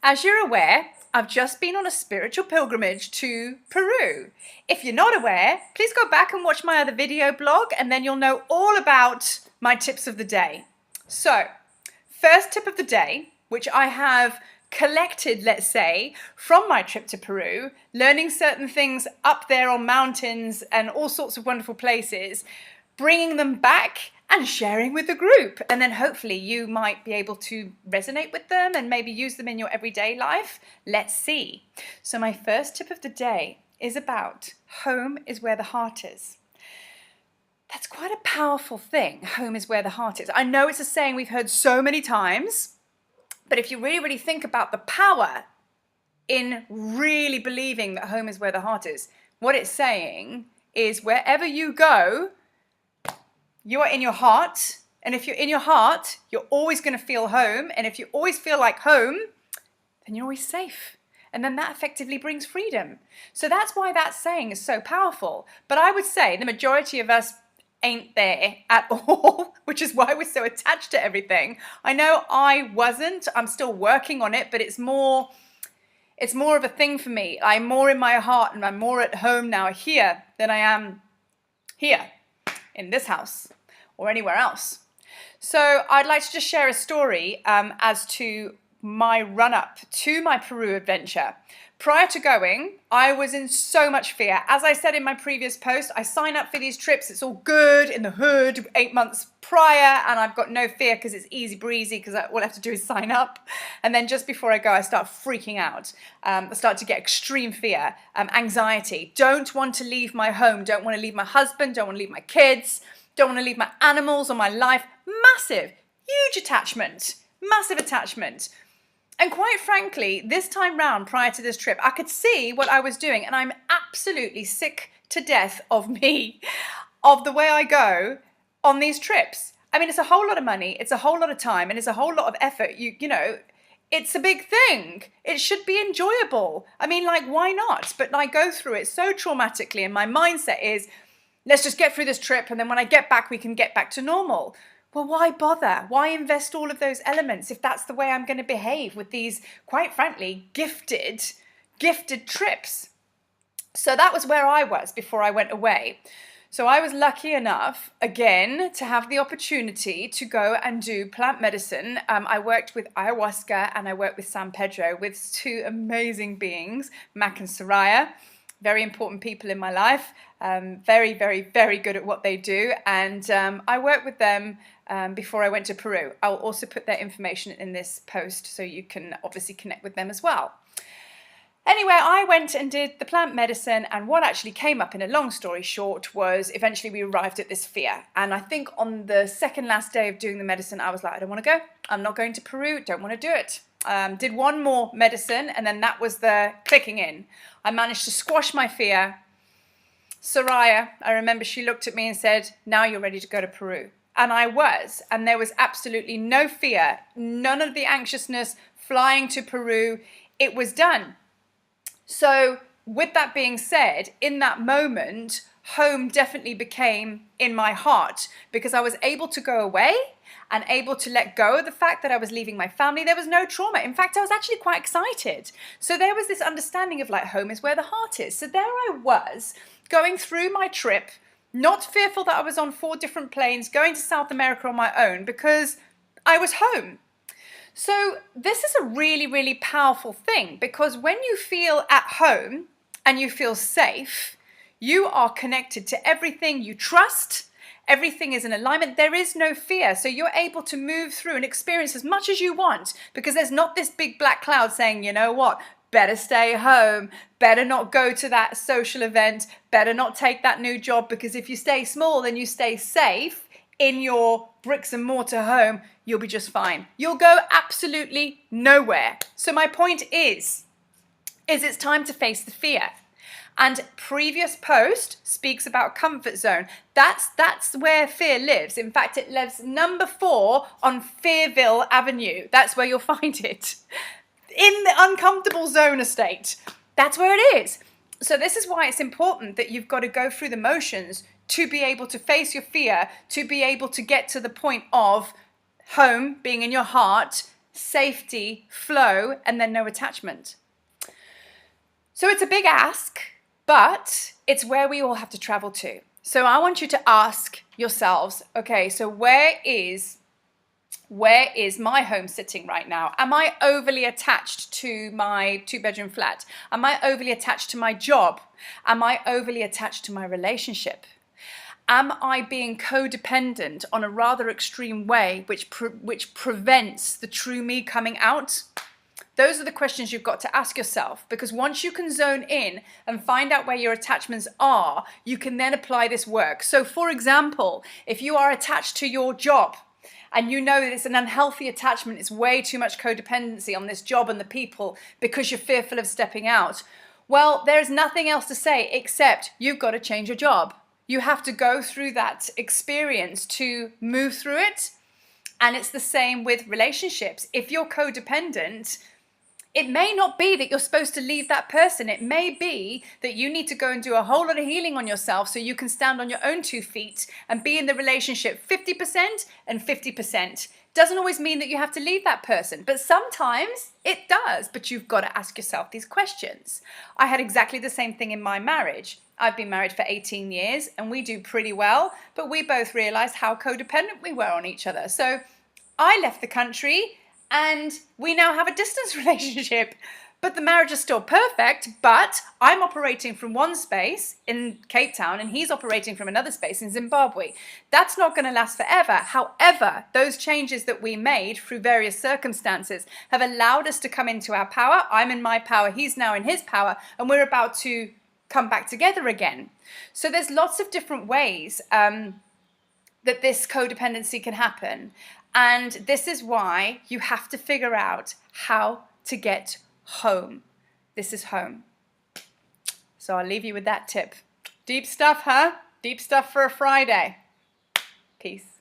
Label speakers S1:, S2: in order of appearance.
S1: As you're aware, I've just been on a spiritual pilgrimage to Peru. If you're not aware, please go back and watch my other video blog and then you'll know all about my tips of the day. So, first tip of the day, which I have collected, let's say, from my trip to Peru, learning certain things up there on mountains and all sorts of wonderful places, bringing them back and sharing with the group. And then hopefully you might be able to resonate with them and maybe use them in your everyday life. Let's see. So my first tip of the day is about home is where the heart is. That's quite a powerful thing. Home is where the heart is. I know it's a saying we've heard so many times, but if you really think about the power in really believing that home is where the heart is, what it's saying is wherever you go, you are in your heart. And if you're in your heart, you're always going to feel home. And if you always feel like home, then you're always safe. And then that effectively brings freedom. So that's why that saying is so powerful. But I would say the majority of us ain't there at all, which is why we're so attached to everything. I know I wasn't. I'm still working on it, but it's more of a thing for me. I'm more in my heart and I'm more at home now here than I am here in this house or anywhere else. So I'd like to just share a story as to my run-up to my Peru adventure. Prior to going, I was in so much fear. As I said in my previous post, I sign up for these trips. It's all good in the hood 8 months prior, and I've got no fear because it's easy breezy because all I have to do is sign up. And then just before I go, I start freaking out. I start to get extreme fear, anxiety. Don't want to leave my home. Don't want to leave my husband. Don't want to leave my kids. Don't want to leave my animals or my life. Massive, huge attachment. Massive attachment. And quite frankly, this time round, prior to this trip, I could see what I was doing, and I'm absolutely sick to death of me, of the way I go on these trips. I mean, it's a whole lot of money, it's a whole lot of time, and it's a whole lot of effort. You know, it's a big thing. It should be enjoyable. I mean, like, why not? But I go through it so traumatically, and my mindset is, let's just get through this trip, and then when I get back, we can get back to normal. Well, why bother? Why invest all of those elements if that's the way I'm going to behave with these, quite frankly, gifted trips? So that was where I was before I went away. So I was lucky enough, again, to have the opportunity to go and do plant medicine. I worked with ayahuasca and I worked with San Pedro with two amazing beings, Mac and Soraya. Very important people in my life, very, very, very good at what they do. And I worked with them before I went to Peru. I'll also put their information in this post so you can obviously connect with them as well. Anyway, I went and did the plant medicine, and what actually came up in a long story short was eventually we arrived at this fear. And I think on the second last day of doing the medicine, I was like, I don't want to go. I'm not going to Peru. Don't want to do it. Did one more medicine, and then that was the clicking in. I managed to squash my fear. Soraya, I remember she looked at me and said, now you're ready to go to Peru. And I was, and there was absolutely no fear, none of the anxiousness flying to Peru. It was done. So with that being said, in that moment, home definitely became in my heart because I was able to go away and able to let go of the fact that I was leaving my family. There was no trauma. In fact, I was actually quite excited. So there was this understanding of like home is where the heart is. So there I was going through my trip, not fearful that I was on 4 different planes, going to South America on my own because I was home. So this is a really, really powerful thing because when you feel at home and you feel safe, you are connected to everything you trust. Everything is in alignment. There is no fear. So you're able to move through and experience as much as you want because there's not this big black cloud saying, you know what, better stay home, better not go to that social event, better not take that new job because if you stay small and you stay safe in your bricks and mortar home, you'll be just fine. You'll go absolutely nowhere. So my point is it's time to face the fear. And previous post speaks about comfort zone. That's where fear lives. In fact, it lives number 4 on Fearville Avenue. That's where you'll find it. In the uncomfortable zone estate. That's where it is. So this is why it's important that you've got to go through the motions to be able to face your fear, to be able to get to the point of home being in your heart, safety, flow, and then no attachment. So it's a big ask, but it's where we all have to travel to. So I want you to ask yourselves, okay, so where is my home sitting right now? Am I overly attached to my 2-bedroom flat? Am I overly attached to my job? Am I overly attached to my relationship? Am I being codependent on a rather extreme way, which prevents the true me coming out? Those are the questions you've got to ask yourself, because once you can zone in and find out where your attachments are, you can then apply this work. So for example, if you are attached to your job and you know that it's an unhealthy attachment, it's way too much codependency on this job and the people because you're fearful of stepping out, well, there's nothing else to say except you've got to change your job. You have to go through that experience to move through it. And it's the same with relationships. If you're codependent, it may not be that you're supposed to leave that person. It may be that you need to go and do a whole lot of healing on yourself so you can stand on your own 2 feet and be in the relationship 50% and 50%. Doesn't always mean that you have to leave that person, but sometimes it does. But you've got to ask yourself these questions. I had exactly the same thing in my marriage. I've been married for 18 years and we do pretty well, but we both realized how codependent we were on each other. So I left the country and we now have a distance relationship, but the marriage is still perfect. But I'm operating from one space in Cape Town and he's operating from another space in Zimbabwe. That's not going to last forever. However, those changes that we made through various circumstances have allowed us to come into our power. I'm in my power, he's now in his power, and we're about to come back together again. So there's lots of different ways that this codependency can happen. And this is why you have to figure out how to get home. This is home. So I'll leave you with that tip. Deep stuff, huh? Deep stuff for a Friday. Peace.